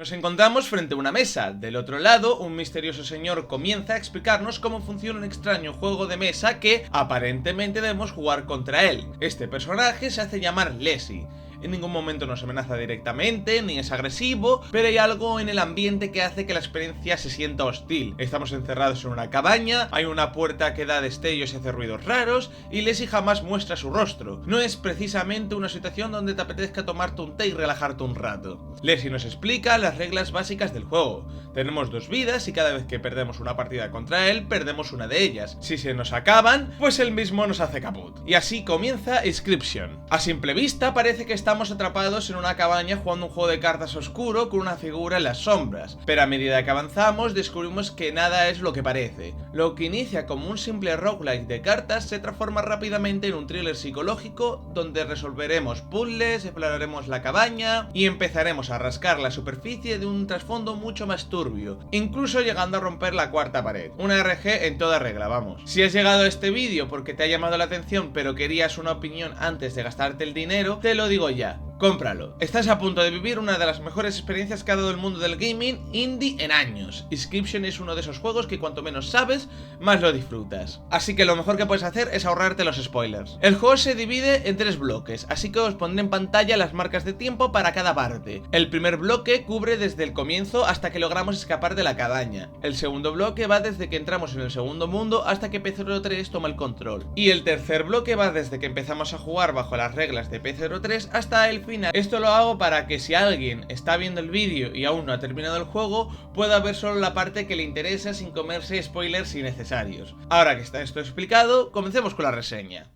Nos encontramos frente a una mesa. Del otro lado, un misterioso señor comienza a explicarnos cómo funciona un extraño juego de mesa que aparentemente debemos jugar contra él. Este personaje se hace llamar Leslie. En ningún momento nos amenaza directamente, ni es agresivo, pero hay algo en el ambiente que hace que la experiencia se sienta hostil. Estamos encerrados en una cabaña, hay una puerta que da destellos y hace ruidos raros, y Leslie jamás muestra su rostro. No es precisamente una situación donde te apetezca tomarte un té y relajarte un rato. Leslie nos explica las reglas básicas del juego. Tenemos 2 vidas y cada vez que perdemos una partida contra él, perdemos una de ellas. Si se nos acaban, pues él mismo nos hace caput. Y así comienza Inscription. A simple vista parece que estamos atrapados en una cabaña jugando un juego de cartas oscuro con una figura en las sombras, pero a medida que avanzamos descubrimos que nada es lo que parece. Lo que inicia como un simple roguelike de cartas se transforma rápidamente en un thriller psicológico donde resolveremos puzzles, exploraremos la cabaña y empezaremos a rascar la superficie de un trasfondo mucho más turbio, incluso llegando a romper la cuarta pared. Una RPG en toda regla, vamos. Si has llegado a este vídeo porque te ha llamado la atención pero querías una opinión antes de gastarte el dinero, te lo digo ya. Cómpralo. Estás a punto de vivir una de las mejores experiencias que ha dado el mundo del gaming indie en años. Inscription es uno de esos juegos que cuanto menos sabes, más lo disfrutas. Así que lo mejor que puedes hacer es ahorrarte los spoilers. El juego se divide en 3 bloques, así que os pondré en pantalla las marcas de tiempo para cada parte. El primer bloque cubre desde el comienzo hasta que logramos escapar de la cabaña. El segundo bloque va desde que entramos en el segundo mundo hasta que P03 toma el control. Y el tercer bloque va desde que empezamos a jugar bajo las reglas de P03 hasta el final. Esto lo hago para que si alguien está viendo el vídeo y aún no ha terminado el juego, pueda ver solo la parte que le interesa sin comerse spoilers innecesarios. Ahora que está esto explicado, comencemos con la reseña.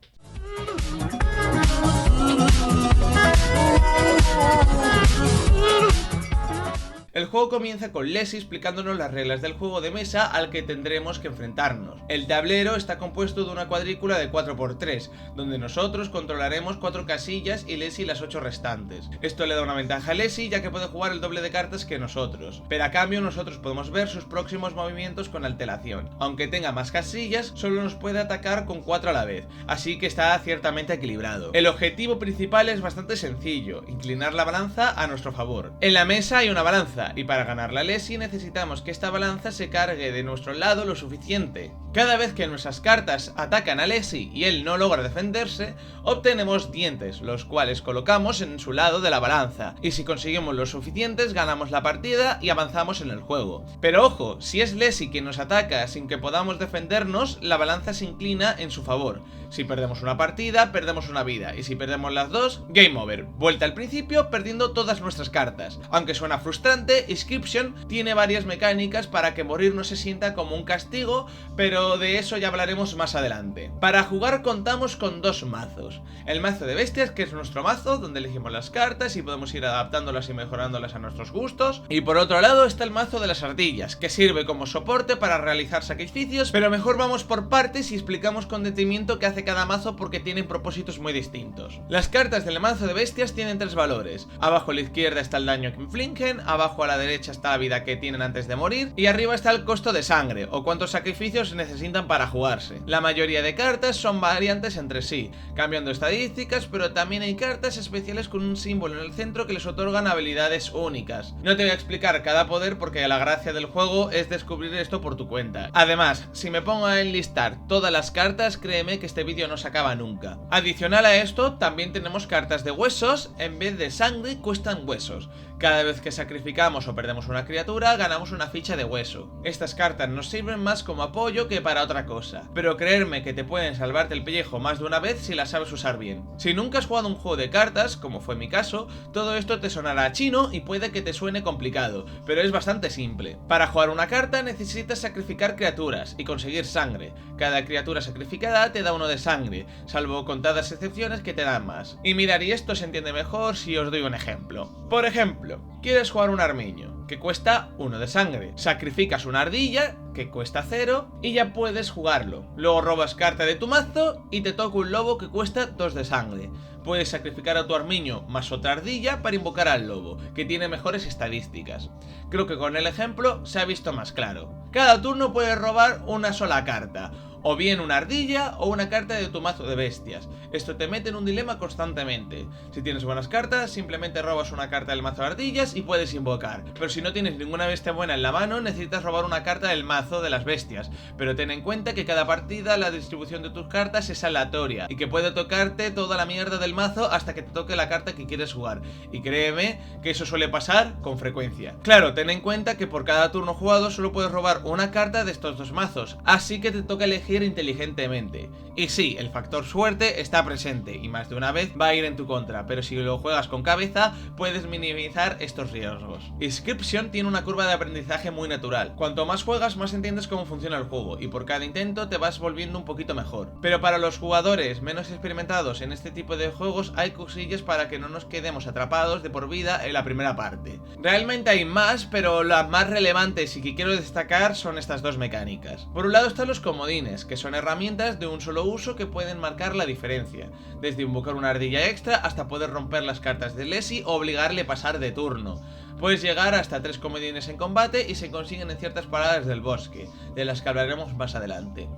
El juego comienza con Leslie explicándonos las reglas del juego de mesa al que tendremos que enfrentarnos. El tablero está compuesto de una cuadrícula de 4×3, donde nosotros controlaremos 4 casillas y Leslie las 8 restantes. Esto le da una ventaja a Leslie ya que puede jugar el doble de cartas que nosotros, pero a cambio nosotros podemos ver sus próximos movimientos con alteración. Aunque tenga más casillas, solo nos puede atacar con 4 a la vez, así que está ciertamente equilibrado. El objetivo principal es bastante sencillo, inclinar la balanza a nuestro favor. En la mesa hay una balanza, y para ganarla a Leslie necesitamos que esta balanza se cargue de nuestro lado lo suficiente. Cada vez que nuestras cartas atacan a Leslie y él no logra defenderse, obtenemos dientes, los cuales colocamos en su lado de la balanza, y si conseguimos los suficientes ganamos la partida y avanzamos en el juego. Pero ojo, si es Leslie quien nos ataca sin que podamos defendernos, la balanza se inclina en su favor. Si perdemos una partida, perdemos una vida, y si perdemos las dos, game over, vuelta al principio perdiendo todas nuestras cartas. Aunque suena frustrante, Inscription tiene varias mecánicas para que morir no se sienta como un castigo, pero de eso ya hablaremos más adelante. Para jugar contamos con 2 mazos. El mazo de bestias, que es nuestro mazo, donde elegimos las cartas y podemos ir adaptándolas y mejorándolas a nuestros gustos. Y por otro lado está el mazo de las ardillas, que sirve como soporte para realizar sacrificios, pero mejor vamos por partes y explicamos con detenimiento qué hace cada mazo porque tienen propósitos muy distintos. Las cartas del mazo de bestias tienen 3 valores. Abajo a la izquierda está el daño que infligen, abajo a la derecha está la vida que tienen antes de morir y arriba está el costo de sangre o cuántos sacrificios se necesitan para jugarse. La mayoría de cartas son variantes entre sí, cambiando estadísticas, pero también hay cartas especiales con un símbolo en el centro que les otorgan habilidades únicas. No te voy a explicar cada poder porque la gracia del juego es descubrir esto por tu cuenta. Además, si me pongo a enlistar todas las cartas, créeme que este vídeo no se acaba nunca. Adicional a esto, también tenemos cartas de huesos, en vez de sangre cuestan huesos. Cada vez que sacrificamos o perdemos una criatura, ganamos una ficha de hueso. Estas cartas nos sirven más como apoyo que para otra cosa, pero creerme que te pueden salvarte el pellejo más de una vez si las sabes usar bien. Si nunca has jugado un juego de cartas, como fue mi caso, todo esto te sonará chino y puede que te suene complicado, pero es bastante simple. Para jugar una carta necesitas sacrificar criaturas y conseguir sangre. Cada criatura sacrificada te da 1 de sangre, salvo contadas excepciones que te dan más. Y mirad, y esto se entiende mejor si os doy un ejemplo. Por ejemplo, quieres jugar un armiño, que cuesta 1 de sangre. Sacrificas una ardilla, que cuesta 0, y ya puedes jugarlo. Luego robas carta de tu mazo y te toca un lobo que cuesta 2 de sangre. Puedes sacrificar a tu armiño más otra ardilla para invocar al lobo, que tiene mejores estadísticas. Creo que con el ejemplo se ha visto más claro. Cada turno puedes robar una sola carta. o bien una ardilla o una carta de tu mazo de bestias. Esto te mete en un dilema constantemente. Si tienes buenas cartas, simplemente robas una carta del mazo de ardillas y puedes invocar, pero si no tienes ninguna bestia buena en la mano, necesitas robar una carta del mazo de las bestias. Pero ten en cuenta que cada partida la distribución de tus cartas es aleatoria y que puede tocarte toda la mierda del mazo hasta que te toque la carta que quieres jugar, y créeme que eso suele pasar con frecuencia. Claro, ten en cuenta que por cada turno jugado solo puedes robar una carta de estos dos mazos, así que te toca elegir inteligentemente. Y sí, el factor suerte está presente y más de una vez va a ir en tu contra, pero si lo juegas con cabeza puedes minimizar estos riesgos. Inscription tiene una curva de aprendizaje muy natural. Cuanto más juegas, más entiendes cómo funciona el juego y por cada intento te vas volviendo un poquito mejor. Pero para los jugadores menos experimentados en este tipo de juegos hay cosillas para que no nos quedemos atrapados de por vida en la primera parte. Realmente hay más, pero las más relevantes y que quiero destacar son estas dos mecánicas. Por un lado están los comodines, que son herramientas de un solo uso que pueden marcar la diferencia, desde invocar una ardilla extra hasta poder romper las cartas de Lessie o obligarle a pasar de turno. Puedes llegar hasta 3 comodines en combate y se consiguen en ciertas paradas del bosque, de las que hablaremos más adelante.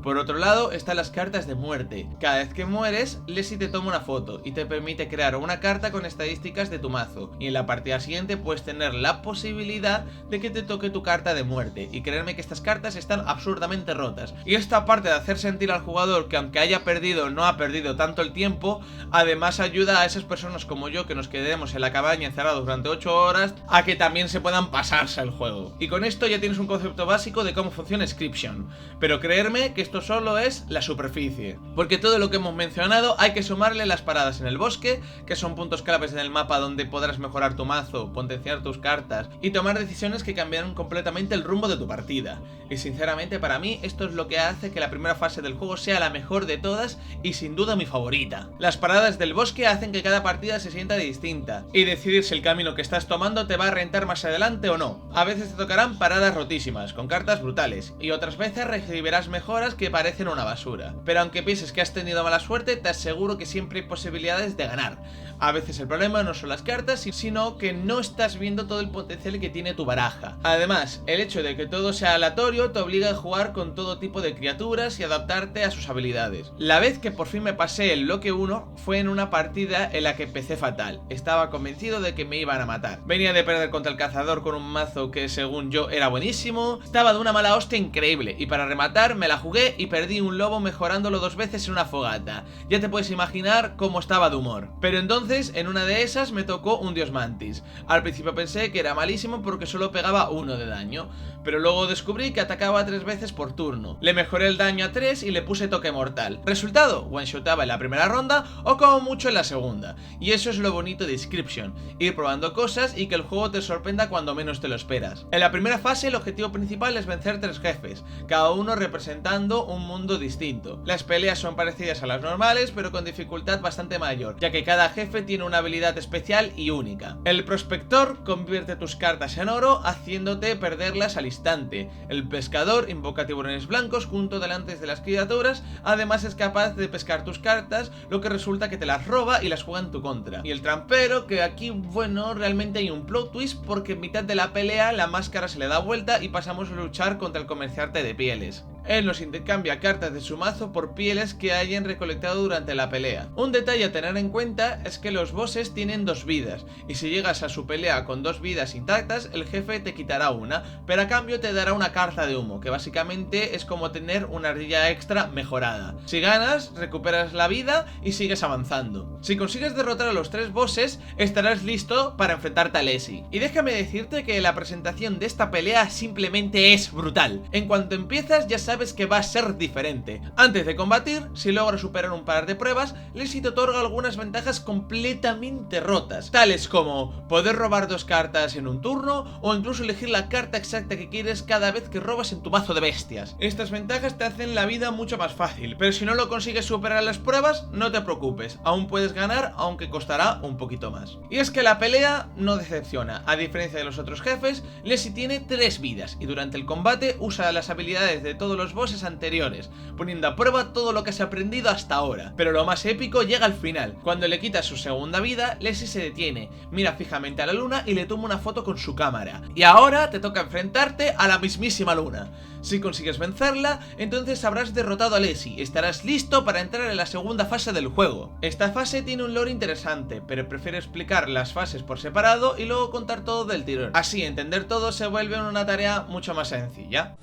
Por otro lado están las cartas de muerte. Cada vez que mueres, Lessie te toma una foto y te permite crear una carta con estadísticas de tu mazo, y en la partida siguiente puedes tener la posibilidad de que te toque tu carta de muerte, y créeme que estas cartas están absurdamente rotas. Y esta parte de hacer sentir al jugador que aunque haya perdido no ha perdido tanto el tiempo, además ayuda a esas personas como yo que nos quedemos en la cabaña encerrados durante 8 horas a que también se puedan pasarse el juego. Y con esto ya tienes un concepto básico de cómo funciona Inscription, pero creerme que esto solo es la superficie, porque todo lo que hemos mencionado hay que sumarle las paradas en el bosque, que son puntos claves en el mapa donde podrás mejorar tu mazo, potenciar tus cartas y tomar decisiones que cambiarán completamente el rumbo de tu partida. Y sinceramente para mí esto es lo que hace que la primera fase del juego sea la mejor de todas y sin duda mi favorita. Las paradas del bosque hacen que cada partida se sienta distinta y decidir si el camino que estás tomando te va a rentar más adelante o no. A veces te tocarán paradas rotísimas, con cartas brutales, y otras veces recibirás mejoras que parecen una basura. Pero aunque pienses que has tenido mala suerte, te aseguro que siempre hay posibilidades de ganar. A veces el problema no son las cartas, sino que no estás viendo todo el potencial que tiene tu baraja. Además, el hecho de que todo sea aleatorio te obliga a jugar con todo tipo de criaturas y adaptarte a sus habilidades. La vez que por fin me pasé el bloque 1 fue en una partida en la que empecé fatal. Estaba convencido de que me iban a matar. Venía de perder contra el cazador con un mazo que según yo era buenísimo. Estaba de una mala hostia increíble y para rematar me la jugué y perdí un lobo mejorándolo 2 veces en una fogata. Ya te puedes imaginar cómo estaba de humor. Pero entonces en una de esas me tocó un dios mantis. Al principio pensé que era malísimo porque solo pegaba 1 de daño, pero luego descubrí que atacaba 3 veces por turno. Le mejoré el daño a 3 y le puse toque mortal. Resultado, one-shotaba en la primera ronda o como mucho en la segunda. Y eso es lo bonito de Inscription, ir probando cosas y que el juego te sorprenda cuando menos te lo esperas. En la primera fase el objetivo principal es vencer 3 jefes, cada uno representando un mundo distinto. Las peleas son parecidas a las normales, pero con dificultad bastante mayor, ya que cada jefe tiene una habilidad especial y única. El prospector convierte tus cartas en oro, haciéndote perderlas al instante. El pescador invoca tiburones blancos junto delante de las criaturas, además es capaz de pescar tus cartas, lo que resulta que te las roba y las juega en tu contra. Y el trampero, que aquí, bueno, realmente hay un plot twist porque en mitad de la pelea la máscara se le da vuelta y pasamos a luchar contra el comerciante de pieles. Él nos intercambia cartas de su mazo por pieles que hayan recolectado durante la pelea. Un detalle a tener en cuenta es que los bosses tienen 2 vidas, y si llegas a su pelea con 2 vidas intactas, el jefe te quitará una, pero a cambio te dará una carta de humo, que básicamente es como tener una ardilla extra mejorada. Si ganas, recuperas la vida y sigues avanzando. Si consigues derrotar a los 3 bosses, estarás listo para enfrentarte a Lessie. Y déjame decirte que la presentación de esta pelea simplemente es brutal. En cuanto empiezas ya sabes que va a ser diferente. Antes de combatir, si logras superar un par de pruebas, Lessie te otorga algunas ventajas completamente rotas, tales como poder robar 2 cartas en un turno o incluso elegir la carta exacta que quieres cada vez que robas en tu mazo de bestias. Estas ventajas te hacen la vida mucho más fácil, pero si no lo consigues superar las pruebas, no te preocupes, aún puedes ganar, aunque costará un poquito más. Y es que la pelea no decepciona. A diferencia de los otros jefes, Lessie tiene 3 vidas y durante el combate usa las habilidades de todos los los bosses anteriores, poniendo a prueba todo lo que has aprendido hasta ahora. Pero lo más épico llega al final. Cuando le quitas su segunda vida, Leslie se detiene, mira fijamente a la luna y le toma una foto con su cámara. Y ahora te toca enfrentarte a la mismísima luna. Si consigues vencerla, entonces habrás derrotado a Leslie, estarás listo para entrar en la segunda fase del juego. Esta fase tiene un lore interesante, pero prefiero explicar las fases por separado y luego contar todo del tirón. Así entender todo se vuelve una tarea mucho más sencilla.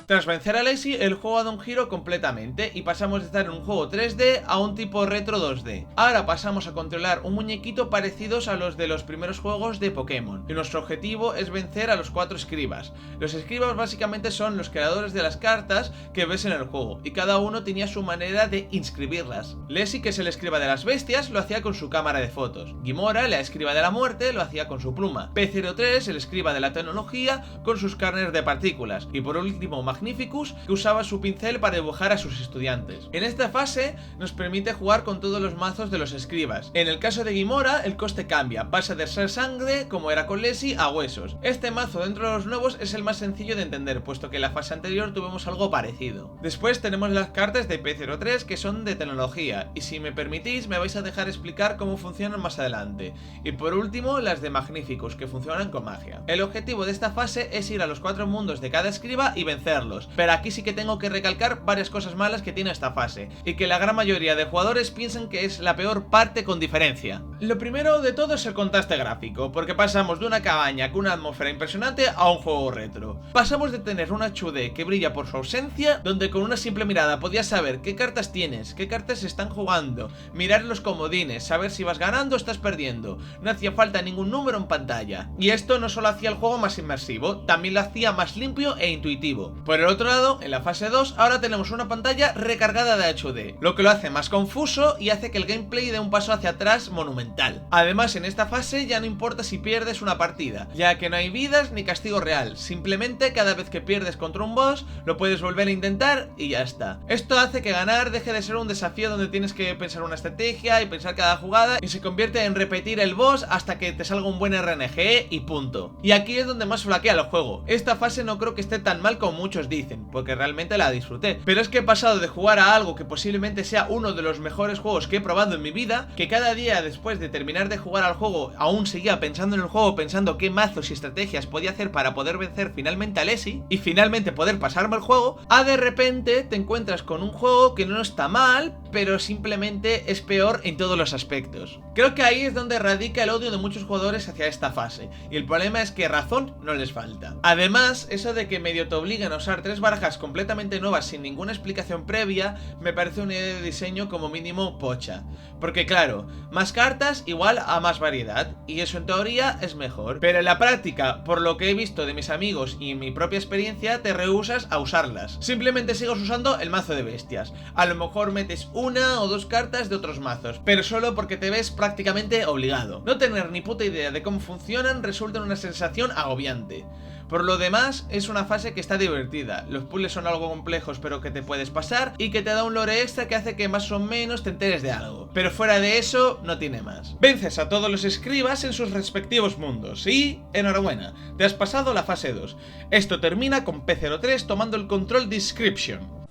Tras vencer a Leslie, el juego ha dado un giro completamente y pasamos de estar en un juego 3D a un tipo retro 2D. Ahora pasamos a controlar un muñequito parecidos a los de los primeros juegos de Pokémon, y nuestro objetivo es vencer a los 4 escribas. Los escribas básicamente son los creadores de las cartas que ves en el juego, y cada uno tenía su manera de inscribirlas. Leslie, que es el escriba de las bestias, lo hacía con su cámara de fotos. Gimora, la escriba de la muerte, lo hacía con su pluma. P03, el escriba de la tecnología, con sus escáneres de partículas. Y por último, Magnificus, que usaba su pincel para dibujar a sus estudiantes. En esta fase nos permite jugar con todos los mazos de los escribas. En el caso de Gimora, el coste cambia, pasa de ser sangre, como era con Leslie, a huesos. Este mazo dentro de los nuevos es el más sencillo de entender, puesto que en la fase anterior tuvimos algo parecido. Después tenemos las cartas de P03, que son de tecnología, y si me permitís me vais a dejar explicar cómo funcionan más adelante. Y por último, las de Magnificus, que funcionan con magia. El objetivo de esta fase es ir a los 4 mundos de cada escriba y vencerlos. Pero aquí sí que tengo que recalcar varias cosas malas que tiene esta fase, y que la gran mayoría de jugadores piensan que es la peor parte con diferencia. Lo primero de todo es el contraste gráfico, porque pasamos de una cabaña con una atmósfera impresionante a un juego retro. Pasamos de tener una HD que brilla por su ausencia, donde con una simple mirada podías saber qué cartas tienes, qué cartas se están jugando, mirar los comodines, saber si vas ganando o estás perdiendo. No hacía falta ningún número en pantalla. Y esto no solo hacía el juego más inmersivo, también lo hacía más limpio e intuitivo. Por el otro lado, en la fase 2, ahora tenemos una pantalla recargada de HD, lo que lo hace más confuso y hace que el gameplay dé un paso hacia atrás monumental. Además, en esta fase ya no importa si pierdes una partida, ya que no hay vidas ni castigo real, simplemente cada vez que pierdes contra un boss, lo puedes volver a intentar y ya está. Esto hace que ganar deje de ser un desafío donde tienes que pensar una estrategia y pensar cada jugada, y se convierte en repetir el boss hasta que te salga un buen RNG y punto. Y aquí es donde más flaquea el juego. Esta fase no creo que esté tan mal como muchos dicen, porque realmente la disfruté, pero es que he pasado de jugar a algo que posiblemente sea uno de los mejores juegos que he probado en mi vida, que cada día después de terminar de jugar al juego aún seguía pensando en el juego, pensando qué mazos y estrategias podía hacer para poder vencer finalmente a Leslie y finalmente poder pasarme el juego, a de repente te encuentras con un juego que no está mal, pero simplemente es peor en todos los aspectos. Creo que ahí es donde radica el odio de muchos jugadores hacia esta fase, y el problema es que razón no les falta. Además, eso de que medio te obligan a usar 3 barajas completamente nuevas sin ninguna explicación previa, me parece una idea de diseño como mínimo pocha. Porque claro, más cartas igual a más variedad, y eso en teoría es mejor, pero en la práctica, por lo que he visto de mis amigos y mi propia experiencia, te rehusas a usarlas. Simplemente sigas usando el mazo de bestias. A lo mejor metes una o 2 cartas de otros mazos, pero solo porque te ves prácticamente obligado. No tener ni puta idea de cómo funcionan resulta en una sensación agobiante. Por lo demás, es una fase que está divertida. Los puzzles son algo complejos pero que te puedes pasar, y que te da un lore extra que hace que más o menos te enteres de algo. Pero fuera de eso, no tiene más. Vences a todos los escribas en sus respectivos mundos y, enhorabuena, te has pasado la fase 2. Esto termina con P03 tomando el control de Inscription.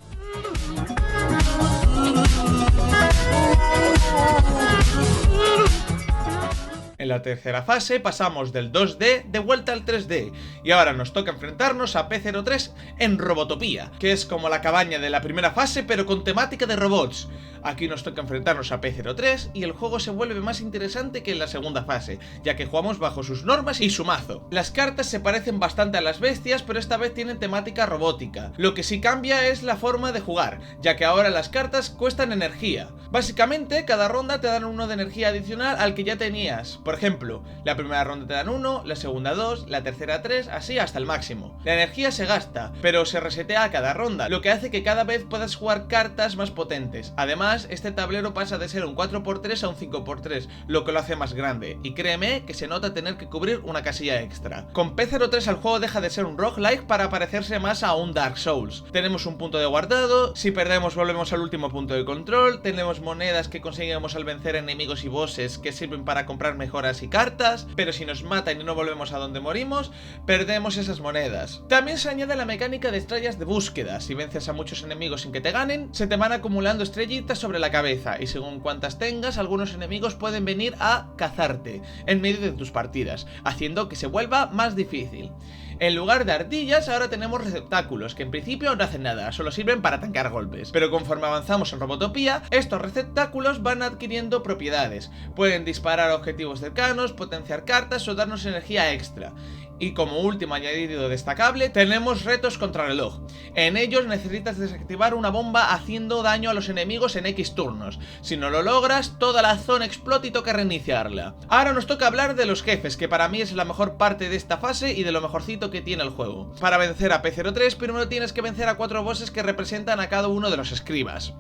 En la tercera fase pasamos del 2D de vuelta al 3D, y ahora nos toca enfrentarnos a P03 en Robotopía, que es como la cabaña de la primera fase pero con temática de robots. Aquí nos toca enfrentarnos a P03 y el juego se vuelve más interesante que en la segunda fase, ya que jugamos bajo sus normas y su mazo. Las cartas se parecen bastante a las bestias, pero esta vez tienen temática robótica. Lo que sí cambia es la forma de jugar, ya que ahora las cartas cuestan energía. Básicamente, cada ronda te dan 1 de energía adicional al que ya tenías. Por ejemplo, la primera ronda te dan 1, la segunda 2, la tercera 3, así hasta el máximo. La energía se gasta, pero se resetea a cada ronda, lo que hace que cada vez puedas jugar cartas más potentes. Además, además este tablero pasa de ser un 4x3 a un 5x3, lo que lo hace más grande, y créeme que se nota tener que cubrir una casilla extra. Con P03 el juego deja de ser un roguelike para parecerse más a un Dark Souls. Tenemos un punto de guardado, si perdemos volvemos al último punto de control, tenemos monedas que conseguimos al vencer enemigos y bosses que sirven para comprar mejoras y cartas, pero si nos matan y no volvemos a donde morimos, perdemos esas monedas. También se añade la mecánica de estrellas de búsqueda. Si vences a muchos enemigos sin que te ganen, se te van acumulando estrellitas sobre la cabeza, y según cuántas tengas, algunos enemigos pueden venir a cazarte en medio de tus partidas, haciendo que se vuelva más difícil. En lugar de ardillas, ahora tenemos receptáculos, que en principio no hacen nada, solo sirven para tancar golpes. Pero conforme avanzamos en Robotopía, estos receptáculos van adquiriendo propiedades. Pueden disparar objetivos cercanos, potenciar cartas o darnos energía extra. Y como último añadido destacable, tenemos retos contrarreloj. En ellos necesitas desactivar una bomba haciendo daño a los enemigos en X turnos. Si no lo logras, toda la zona explota y toca reiniciarla. Ahora nos toca hablar de los jefes, que para mí es la mejor parte de esta fase y de lo mejorcito que tiene el juego. Para vencer a P03, primero tienes que vencer a 4 bosses que representan a cada uno de los escribas.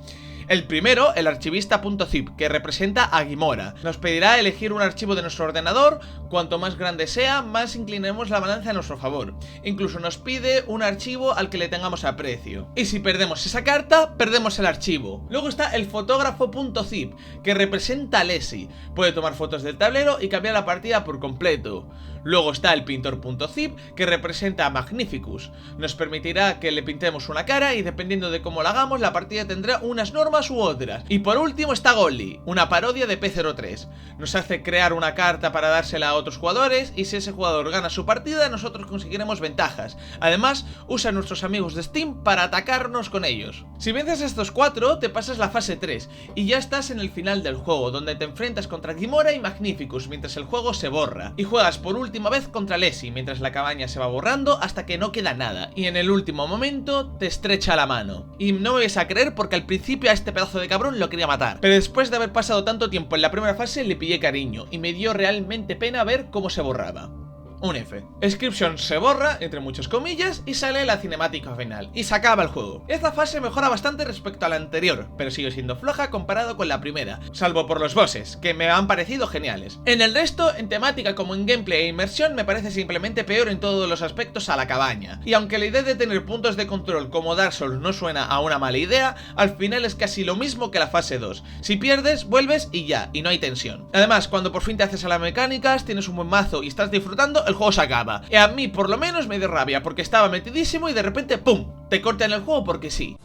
El primero, el archivista.zip, que representa a Gimora. Nos pedirá elegir un archivo de nuestro ordenador, cuanto más grande sea, más inclinemos la balanza a nuestro favor. Incluso nos pide un archivo al que le tengamos aprecio. Y si perdemos esa carta, perdemos el archivo. Luego está el fotógrafo.zip, que representa a Leslie. Puede tomar fotos del tablero y cambiar la partida por completo. Luego está el pintor.zip, que representa a Magnificus. Nos permitirá que le pintemos una cara y dependiendo de cómo la hagamos, la partida tendrá unas normas u otras. Y por último está Golly, una parodia de P03. Nos hace crear una carta para dársela a otros jugadores y si ese jugador gana su partida, nosotros conseguiremos ventajas. Además, usa a nuestros amigos de Steam para atacarnos con ellos. Si vences a estos 4, te pasas la fase 3 y ya estás en el final del juego, donde te enfrentas contra Gimora y Magnificus mientras el juego se borra. Y juegas por última vez contra Leslie mientras la cabaña se va borrando hasta que no queda nada. Y en el último momento te estrecha la mano. Y no me vais a creer porque al principio a este pedazo de cabrón lo quería matar. Pero después de haber pasado tanto tiempo en la primera fase le pillé cariño y me dio realmente pena ver cómo se borraba. Un F. Scription se borra, entre muchas comillas, y sale la cinemática final, y se acaba el juego. Esta fase mejora bastante respecto a la anterior, pero sigue siendo floja comparado con la primera, salvo por los bosses, que me han parecido geniales. En el resto, en temática como en gameplay e inmersión, me parece simplemente peor en todos los aspectos a la cabaña. Y aunque la idea de tener puntos de control como Dark Souls no suena a una mala idea, al final es casi lo mismo que la fase 2. Si pierdes, vuelves y ya, y no hay tensión. Además, cuando por fin te haces a las mecánicas, tienes un buen mazo y estás disfrutando, el juego se acaba. Y a mí por lo menos me dio rabia porque estaba metidísimo y de repente ¡pum! Te cortan el juego porque sí.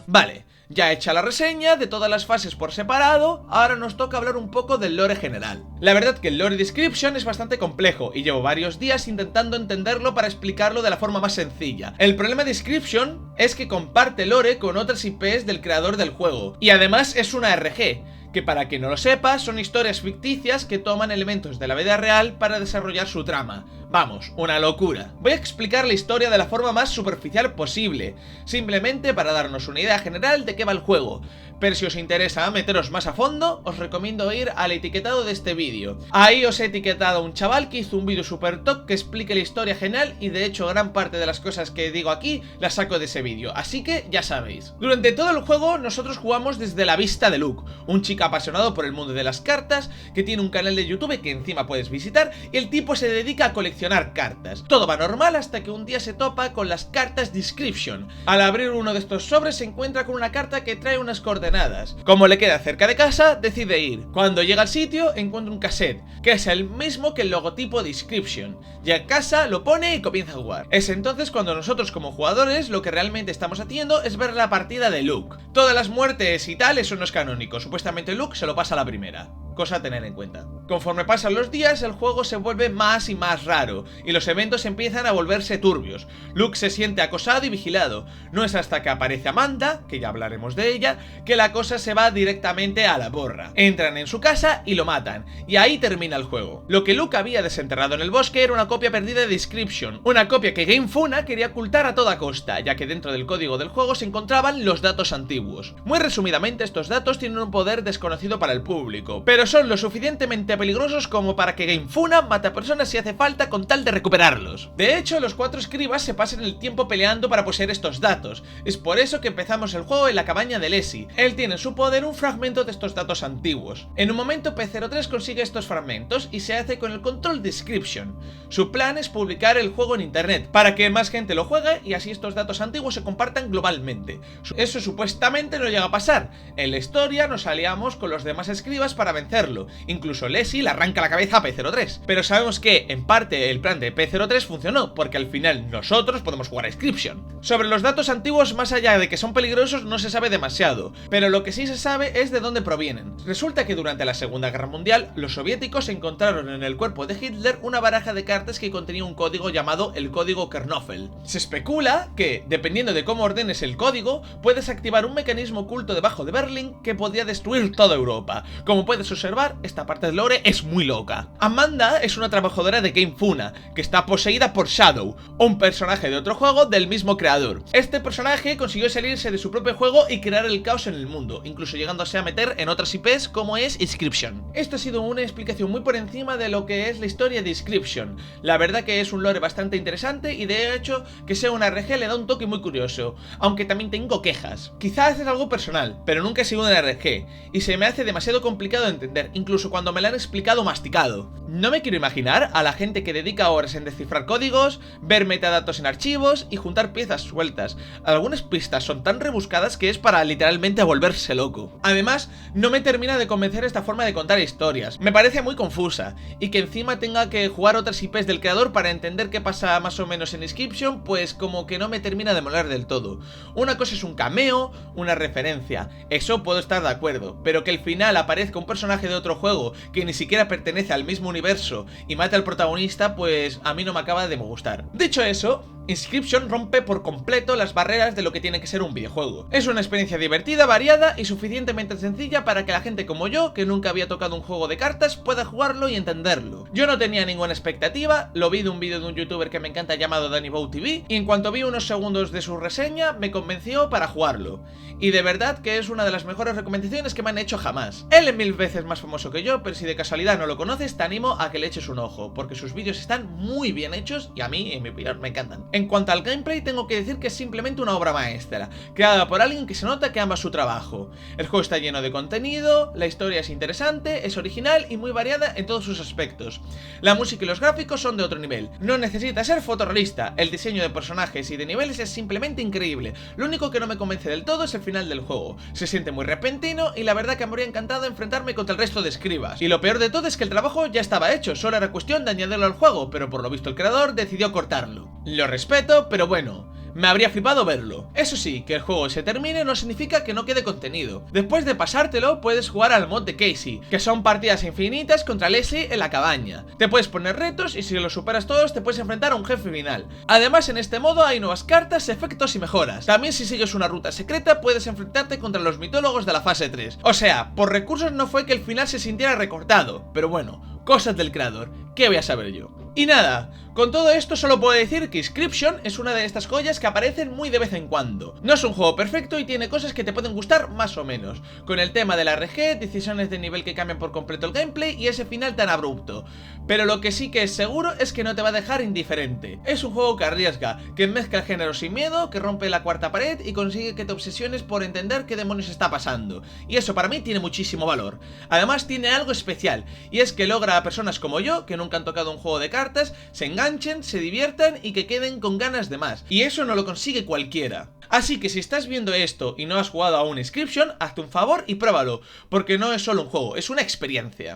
Vale, ya hecha la reseña de todas las fases por separado, ahora nos toca hablar un poco del lore general. La verdad que el lore description es bastante complejo y llevo varios días intentando entenderlo para explicarlo de la forma más sencilla. El problema de description es que comparte lore con otras IPs del creador del juego y además es una RPG, que para quien no lo sepa son historias ficticias que toman elementos de la vida real para desarrollar su trama. Vamos, una locura. Voy a explicar la historia de la forma más superficial posible, simplemente para darnos una idea general de qué va el juego. Pero si os interesa meteros más a fondo, os recomiendo ir al etiquetado de este vídeo. Ahí os he etiquetado a un chaval que hizo un vídeo super top que explique la historia general y de hecho gran parte de las cosas que digo aquí las saco de ese vídeo, así que ya sabéis. Durante todo el juego nosotros jugamos desde la vista de Luke, un chico apasionado por el mundo de las cartas, que tiene un canal de YouTube que encima puedes visitar y el tipo se dedica a coleccionar cartas. Todo va normal hasta que un día se topa con las cartas Description. Al abrir uno de estos sobres se encuentra con una carta que trae unas coordenadas. Como le queda cerca de casa, decide ir. Cuando llega al sitio encuentra un cassette, que es el mismo que el logotipo Description. Llega a casa, lo pone y comienza a jugar. Es entonces cuando nosotros como jugadores lo que realmente estamos haciendo es ver la partida de Luke. Todas las muertes y tal, eso no es canónico, supuestamente Luke se lo pasa a la primera. Cosa a tener en cuenta. Conforme pasan los días, el juego se vuelve más y más raro, y los eventos empiezan a volverse turbios. Luke se siente acosado y vigilado. No es hasta que aparece Amanda, que ya hablaremos de ella, que la cosa se va directamente a la borra. Entran en su casa y lo matan, y ahí termina el juego. Lo que Luke había desenterrado en el bosque era una copia perdida de Description, una copia que GameFuna quería ocultar a toda costa, ya que dentro del código del juego se encontraban los datos antiguos. Muy resumidamente, estos datos tienen un poder desconocido para el público, pero son lo suficientemente peligrosos como para que Gamefuna mate a personas si hace falta con tal de recuperarlos. De hecho, los 4 escribas se pasan el tiempo peleando para poseer estos datos. Es por eso que empezamos el juego en la cabaña de Lessie. Él tiene en su poder un fragmento de estos datos antiguos. En un momento P03 consigue estos fragmentos y se hace con el control Description. Su plan es publicar el juego en internet para que más gente lo juegue y así estos datos antiguos se compartan globalmente. Eso supuestamente no llega a pasar. En la historia nos aliamos con los demás escribas para vencerlo. Incluso Lessie le arranca la cabeza a P03. Pero sabemos que, en parte, el plan de P03 funcionó, porque al final nosotros podemos jugar a Inscription. Sobre los datos antiguos, más allá de que son peligrosos, no se sabe demasiado, pero lo que sí se sabe es de dónde provienen. Resulta que durante la Segunda Guerra Mundial, los soviéticos encontraron en el cuerpo de Hitler una baraja de cartas que contenía un código llamado el código Kernofel. Se especula que, dependiendo de cómo ordenes el código, puedes activar un mecanismo oculto debajo de Berlín que podría destruir toda Europa. Como puedes observar, esta parte del lore es muy loca. Amanda es una trabajadora de Gamefuna, que está poseída por Shadow, un personaje de otro juego del mismo creador. Este personaje consiguió salirse de su propio juego y crear el caos en el mundo, incluso llegándose a meter en otras IPs como es Inscription. Esto ha sido una explicación muy por encima de lo que es la historia de Inscription. La verdad que es un lore bastante interesante y de hecho que sea una RG le da un toque muy curioso, aunque también tengo quejas. Quizás es algo personal, pero nunca he sido una RG y se me hace demasiado complicado de entender, incluso cuando me la han explicado masticado. No me quiero imaginar a la gente que dedica horas en descifrar códigos, ver metadatos en archivos y juntar piezas sueltas. Algunas pistas son tan rebuscadas que es para literalmente volverse loco. Además, no me termina de convencer esta forma de contar historias. Me parece muy confusa, y que encima tenga que jugar otras IPs del creador para entender qué pasa más o menos en Inscription, pues como que no me termina de molar del todo. Una cosa es un cameo, una referencia, eso puedo estar de acuerdo, pero que al final aparezca un personaje de otro juego que ni siquiera pertenece al mismo universo y mate al protagonista, pues a mí no me acaba de gustar. Dicho eso, Inscription rompe por completo las barreras de lo que tiene que ser un videojuego. Es una experiencia divertida, variada y suficientemente sencilla para que la gente como yo, que nunca había tocado un juego de cartas, pueda jugarlo y entenderlo. Yo no tenía ninguna expectativa, lo vi de un vídeo de un youtuber que me encanta llamado DannyBowTV, y en cuanto vi unos segundos de su reseña, me convenció para jugarlo. Y de verdad que es una de las mejores recomendaciones que me han hecho jamás. Él es 1000 veces más famoso que yo, pero si de casualidad no lo conoces, te animo a que le eches un ojo, porque sus vídeos están muy bien hechos y a mí, en mi opinión, me encantan. En cuanto al gameplay, tengo que decir que es simplemente una obra maestra, creada por alguien que se nota que ama su trabajo. El juego está lleno de contenido, la historia es interesante, es original y muy variada en todos sus aspectos. La música y los gráficos son de otro nivel. No necesita ser fotorrealista, el diseño de personajes y de niveles es simplemente increíble. Lo único que no me convence del todo es el final del juego. Se siente muy repentino y la verdad que me habría encantado enfrentarme contra el resto de escribas. Y lo peor de todo es que el trabajo ya estaba hecho, solo era cuestión de añadirlo al juego, pero por lo visto el creador decidió cortarlo. Lo respeto, pero bueno, me habría flipado verlo. Eso sí, que el juego se termine no significa que no quede contenido. Después de pasártelo, puedes jugar al mod de Casey, que son partidas infinitas contra Leslie en la cabaña. Te puedes poner retos y si los superas todos te puedes enfrentar a un jefe final. Además, en este modo hay nuevas cartas, efectos y mejoras. También si sigues una ruta secreta puedes enfrentarte contra los mitólogos de la fase 3. O sea, por recursos no fue que el final se sintiera recortado, pero bueno, cosas del creador, ¿qué voy a saber yo? Y nada, con todo esto solo puedo decir que Inscription es una de estas joyas que aparecen muy de vez en cuando. No es un juego perfecto y tiene cosas que te pueden gustar más o menos, con el tema de la RG, decisiones de nivel que cambian por completo el gameplay y ese final tan abrupto. Pero lo que sí que es seguro es que no te va a dejar indiferente. Es un juego que arriesga, que mezcla el género sin miedo, que rompe la cuarta pared y consigue que te obsesiones por entender qué demonios está pasando. Y eso para mí tiene muchísimo valor. Además tiene algo especial, y es que logra a personas como yo, que nunca han tocado un juego de cartas, se enganchen, se diviertan y que queden con ganas de más. Y eso no lo consigue cualquiera. Así que si estás viendo esto y no has jugado a un Inscription, hazte un favor y pruébalo, porque no es solo un juego, es una experiencia.